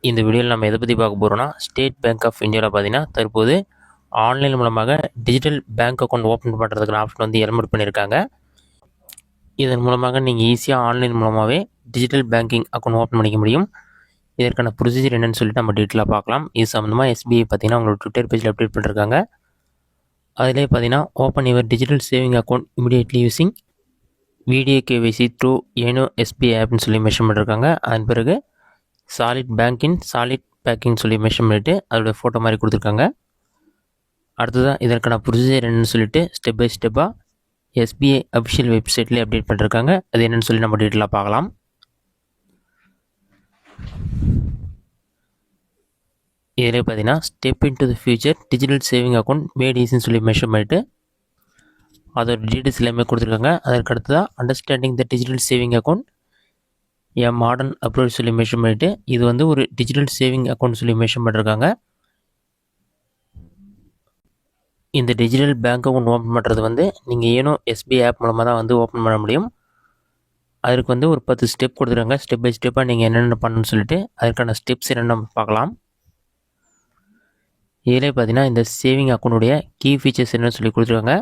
இந்த வீடியோவில் நம்ம எதை பற்றி பார்க்க போகிறோம்னா, ஸ்டேட் பேங்க் ஆஃப் இந்தியாவில் பார்த்தீங்கன்னா தற்போது ஆன்லைன் மூலமாக டிஜிட்டல் பேங்க் அக்கௌண்ட் ஓப்பன் பண்ணுறதுக்கான ஆப்ஷன் வந்து எலிமினேட் பண்ணியிருக்காங்க. இதன் மூலமாக நீங்கள் ஈஸியாக ஆன்லைன் மூலமாகவே டிஜிட்டல் பேங்கிங் அக்கௌண்ட் ஓப்பன் பண்ணிக்க முடியும். இதற்கான ப்ரொசீஜர் என்னென்னு சொல்லிட்டு நம்ம டீட்டெயிலாக பார்க்கலாம். இது சம்மந்தமாக எஸ்பிஐ பார்த்தீங்கன்னா உங்களோட ட்விட்டர் பேஜில் அப்டேட் பண்ணியிருக்காங்க. அதிலே பார்த்தீங்கன்னா open your digital saving account immediately using video KYC through ஏனோ எஸ்பிஐ ஆப்னு சொல்லி மென்ஷன் பண்ணியிருக்காங்க. அதன் பிறகு சாலிட் பேங்கின் சாலிட் பேக்கிங் சொல்லி மென்ஷன் பண்ணிவிட்டு அதோடய ஃபோட்டோ மாதிரி கொடுத்துருக்காங்க. அடுத்ததாக இதற்கான ப்ரொசீஜர் என்னென்னு சொல்லிட்டு ஸ்டெப் பை ஸ்டெப்பாக எஸ்பிஐ அஃபிஷியல் வெப்சைட்லேயே அப்டேட் பண்ணிருக்காங்க. அது என்னென்னு சொல்லி நம்ம டீட்டெயிலாக பார்க்கலாம். இதில் பார்த்தீங்கன்னா step in to the future digital saving account made ஈஸின்னு சொல்லி மென்ஷன் பண்ணிவிட்டு அதோட டீட்டெயில்ஸ் எல்லாமே கொடுத்துருக்காங்க. அதற்கு அடுத்ததாக understanding the digital saving account modern approach சொல்லி மென்ஷன் பண்ணிவிட்டு இது வந்து ஒரு டிஜிட்டல் சேவிங் அக்கௌண்ட் சொல்லி மென்ஷன் பண்ணியிருக்காங்க. இந்த டிஜிட்டல் பேங்க் அக்கௌண்ட் ஓப்பன் பண்ணுறது வந்து நீங்கள் ஏனோ எஸ்பிஐ ஆப் மூலமாக தான் வந்து ஓப்பன் பண்ண முடியும். அதற்கு வந்து ஒரு 10 ஸ்டெப் கொடுத்துருக்காங்க. ஸ்டெப் பை ஸ்டெப்பாக நீங்கள் என்னென்ன பண்ணணும்னு சொல்லிட்டு அதற்கான ஸ்டெப்ஸ் என்னென்னு பார்க்கலாம். இதிலே பார்த்தீங்கன்னா இந்த சேவிங் அக்கௌண்ட்டுடைய கீ ஃபீச்சர்ஸ் என்னென்னு சொல்லி கொடுத்துருக்காங்க.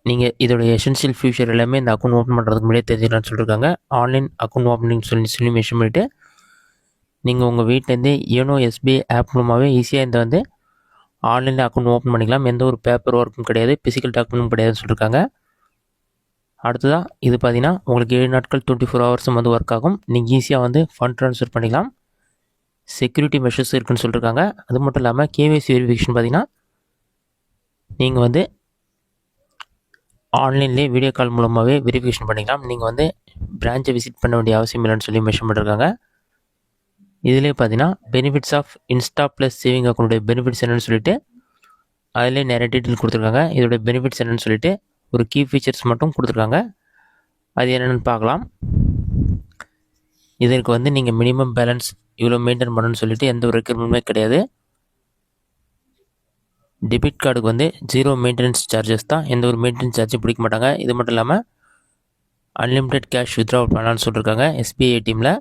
நீங்கள் இதோட எசென்ஷியல் ஃபியூச்சர் எல்லாமே இந்த அக்கௌண்ட் ஓப்பன் பண்ணுறதுக்கு முன்னாடியே தெரிஞ்சுக்கலாம்னு சொல்லியிருக்காங்க. ஆன்லைன் அக்கௌண்ட் ஓப்பனிங் சொல்லி மென்ஷன் பண்ணிவிட்டு நீங்கள் உங்கள் வீட்டிலேருந்தே யோனோ எஸ்பிஐ ஆப் மூலமாகவே ஈஸியாக இந்த வந்து ஆன்லைனில் அக்கௌண்ட் ஓப்பன் பண்ணிக்கலாம். எந்த ஒரு பேப்பர் ஒர்க்கும் கிடையாது, ஃபிசிக்கல் டாக்குமெண்ட்டும் கிடையாதுன்னு சொல்லியிருக்காங்க. அடுத்ததாக இது பார்த்தீங்கன்னா உங்களுக்கு 7 நாட்கள் 24 ஹவர்ஸும் வந்து ஒர்க் ஆகும். நீங்கள் ஈஸியாக வந்து ஃபண்ட் ட்ரான்ஸ்ஃபர் பண்ணிக்கலாம். செக்யூரிட்டி மெஷர்ஸ் இருக்குதுன்னு சொல்லியிருக்காங்க. அது மட்டும் இல்லாமல் கேவைசி வெரிஃபிகேஷன் பார்த்தீங்கன்னா நீங்கள் வந்து ஆன்லைன்லேயே வீடியோ கால் மூலமாகவே வெரிஃபிகேஷன் பண்ணிக்கலாம். நீங்கள் வந்து பிரான்ச்சை விசிட் பண்ண வேண்டிய அவசியம் இல்லைன்னு சொல்லி மென்ஷன் பண்ணியிருக்காங்க. இதிலே பார்த்தீங்கன்னா benefits of Insta Plus saving அக்கௌண்ட்டுடைய பெனிஃபிட்ஸ் என்னென்னு சொல்லிட்டு அதிலே நிறைய டீட்டெயில் கொடுத்துருக்காங்க. இதோடைய பெனிஃபிட்ஸ் என்னென்னு சொல்லிட்டு ஒரு கீ ஃபீச்சர்ஸ் மட்டும் கொடுத்துருக்காங்க. அது என்னென்னு பார்க்கலாம். இதற்கு வந்து நீங்கள் மினிமம் பேலன்ஸ் இவ்வளோ மெயின்டைன் பண்ணணும்னு சொல்லிட்டு எந்த ஒரு ரெக்யர்மெண்ட்டுமே கிடையாது. டெபிட் கார்டுக்கு வந்து 0 மெயின்டெனன்ஸ் சார்ஜஸ் தான், எந்த ஒரு மெயின்டெனன்ஸ் சார்ஜும் பிடிக்க மாட்டாங்க. இது மட்டும் இல்லாமல் அன்லிமிட்டெட் கேஷ் வித்ட்ராவல் பண்ணலான்னு சொல்லியிருக்காங்க. எஸ்பிஐ ஏடிஎம்மில்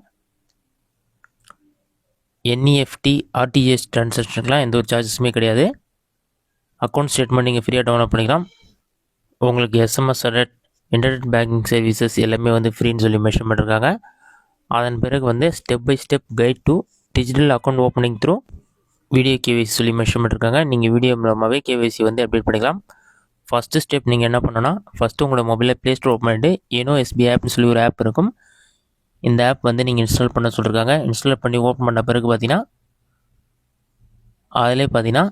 என்இஎஃப்டி ஆர்டிஜிஎஸ் ட்ரான்சாக்ஷனுக்குலாம் எந்த ஒரு சார்ஜஸுமே கிடையாது. அக்கௌண்ட் ஸ்டேட்மெண்ட் நீங்கள் ஃப்ரீயாக டவுன்லோட் பண்ணிக்கலாம். உங்களுக்கு SMS alert, internet banking services எல்லாமே வந்து ஃப்ரீன்னு சொல்லி மென்ஷன் பண்ணியிருக்காங்க. அதன் பிறகு வந்து step by step guide to digital account opening through video KYC சொல்லி மென்ஷன் பண்ணியிருக்காங்க. நீங்கள் வீடியோ மூலமாகவே கேவைசி வந்து அப்டேட் பண்ணிக்கலாம். ஃபஸ்ட்டு ஸ்டெப் நீங்கள் என்ன பண்ணணும்னா, ஃபஸ்ட்டு உங்களோட மொபைலில் ப்ளே ஸ்டோர் ஓப்பன் பண்ணிட்டு ஏனோ எஸ்பிஐ ஆப்னு சொல்லி ஒரு ஆப் இருக்கும். இந்த ஆப் வந்து நீங்கள் இன்ஸ்டால் பண்ண சொல்லியிருக்காங்க. இன்ஸ்டால் பண்ணி ஓப்பன் பண்ண பிறகு பார்த்தீங்கன்னா அதிலே பார்த்தீங்கன்னா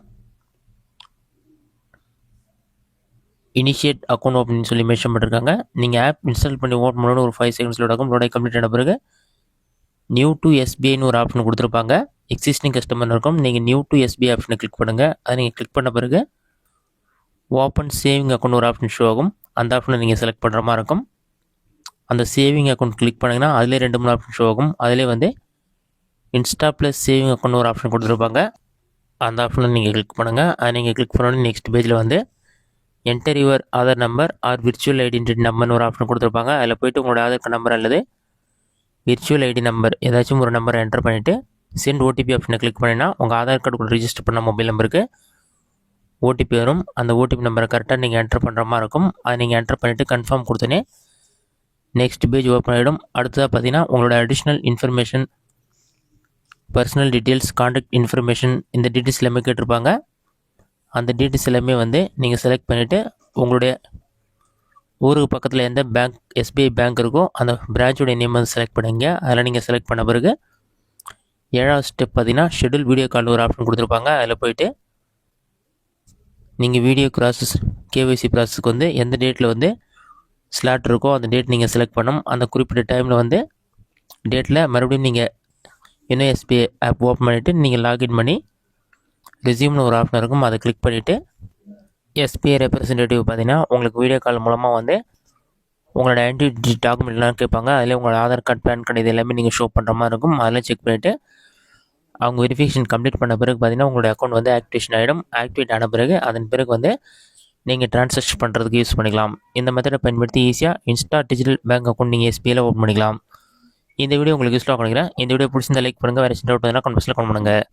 இனிஷியேட் அக்கௌண்ட் ஓப்பனிங் சொல்லி மென்ஷன் பண்ணியிருக்காங்க. நீங்கள் ஆப் இன்ஸ்டால் பண்ணி ஓப்பன் பண்ணணும் ஒரு 5 செகண்ட்ஸில் ஆகும். லோடாக கம்ப்ளீட் ஆன பிறகு நியூ டு எஸ்பிஐன்னு ஒரு ஆப்ஷன் கொடுத்துருப்பாங்க. எக்ஸிஸ்டிங் கஸ்டமர் இருக்கும். நீங்கள் நியூ டு எஸ்பிஐ ஆப்ஷனை கிளிக் பண்ணுங்கள். அதை நீங்கள் கிளிக் பண்ண பிறகு ஓப்பன் சேவிங் அக்கௌண்ட் ஒரு ஆப்ஷன் ஷோ ஆகும். அந்த ஆப்ஷனை நீங்கள் செலக்ட் பண்ணுற மாதிரி இருக்கும். அந்த சேவிங் அக்கௌண்ட் கிளிக் பண்ணிங்கன்னா அதிலே 2-3 ஆப்ஷன் ஷோ ஆகும். அதிலே வந்து இன்ஸ்டா ப்ளஸ் சேவிங் அக்கௌண்ட் ஒரு ஆப்ஷன் கொடுத்துருப்பாங்க. அந்த ஆப்ஷனை நீங்கள் கிளிக் பண்ணுங்கள். அதை நீங்கள் கிளிக் பண்ணோன்னே நெக்ஸ்ட் பேஜில் வந்து enter your Aadhaar number or virtual identity நம்பர்னு ஒரு ஆப்ஷன் கொடுத்துருப்பாங்க. அதில் போய்ட்டு உங்களோட ஆதார் கார்டு நம்பர் அல்லது விர்ச்சுவல் ஐடி நம்பர் ஏதாச்சும் ஒரு நம்பரை என்டர் பண்ணிவிட்டு சென்ட் ஓடிபி ஆப்ஷனை கிளிக் பண்ணினா உங்கள் ஆதார் கார்டு கூட ரிஜிஸ்டர் பண்ண மொபைல் நம்பருக்கு ஓடிபி வரும். அந்த ஓடிபி நம்பரை கரெக்டாக நீங்கள் என்டர் பண்ணுற மாதிரி இருக்கும். அதை நீங்கள் என்டர் பண்ணிவிட்டு கன்ஃபார்ம் கொடுத்தோன்னே நெக்ஸ்ட் பேஜ் ஓப்பன் ஆகிடும். அடுத்ததாக பார்த்தீங்கன்னா உங்களோட additional information, personal details, contact information இந்த டீட்டெயில்ஸ் எல்லாமே கேட்டிருப்பாங்க. அந்த டீட்டெயில்ஸ் எல்லாமே வந்து நீங்கள் செலக்ட் பண்ணிவிட்டு உங்களுடைய ஊருக்கு பக்கத்தில் எந்த பேங்க் எஸ்பிஐ பேங்க் இருக்கோ அந்த பிரான்ச்சோடைய நேம் வந்து செலக்ட் பண்ணுங்க. அதில் நீங்கள் செலக்ட் பண்ண பிறகு 7வது ஸ்டெப் பார்த்தீங்கன்னா ஷெட்யூல் வீடியோ கால் ஒரு ஆப்ஷன் கொடுத்துருப்பாங்க. அதில் போய்ட்டு நீங்கள் வீடியோ கேவைசி ப்ராசஸ்க்கு வந்து எந்த டேட்டில் வந்து ஸ்லாட் இருக்கோ அந்த டேட் நீங்கள் செலக்ட் பண்ணணும். அந்த குறிப்பிட்ட டைமில் வந்து டேட்டில் மறுபடியும் நீங்கள் யோனோ எஸ்பிஐ ஆப் ஓப்பன் பண்ணிவிட்டு நீங்கள் லாகின் பண்ணி ரெஸ்யூம்னு ஒரு ஆப்ஷன் இருக்கும். அதை கிளிக் பண்ணிவிட்டு எஸ்பிஐ ரெப்ரசன்டேட்டிவ் பார்த்தீங்கன்னா உங்களுக்கு வீடியோ கால் மூலமாக வந்து உங்களோட ஐடென்டிட்டி டாக்குமெண்ட்லாம் கேட்பாங்க. அதில் உங்களோட ஆதார் கார்டு, பேன் கார்டு இது எல்லாமே நீங்கள் ஷோ பண்ணுற மாதிரி இருக்கும். அதெல்லாம் செக் பண்ணிவிட்டு அவங்க வெரிஃபிகேஷன் கம்ப்ளீட் பண்ண பிறகு பார்த்தீங்கன்னா உங்களோட அக்கௌண்ட் வந்து ஆக்டிவேஷன் ஆகிடும். ஆக்டிவேட் ஆன பிறகு அதன் பிறகு வந்து நீங்கள் ட்ரான்சாக்ஷன் பண்ணுறதுக்கு யூஸ் பண்ணிக்கலாம். இந்த மெத்தடை பயன்படுத்தி ஈஸியாக இன்ஸ்டா டிஜிட்டல் பேங்க் அக்கௌண்ட் நீங்கள் எஸ்பிஐயில் ஓப்பன் பண்ணிக்கலாம். இந்த வீடியோ உங்களுக்கு யூஸ்ஃபுல்லாக பண்ணிக்கிறேன். இந்த வீடியோ பிடிச்சிருந்தா லைக் பண்ணுங்கள். வேறு சின்ன டவுட் இருந்தால் கமெண்ட்ஸில் கமெண்ட் பண்ணுங்கள்.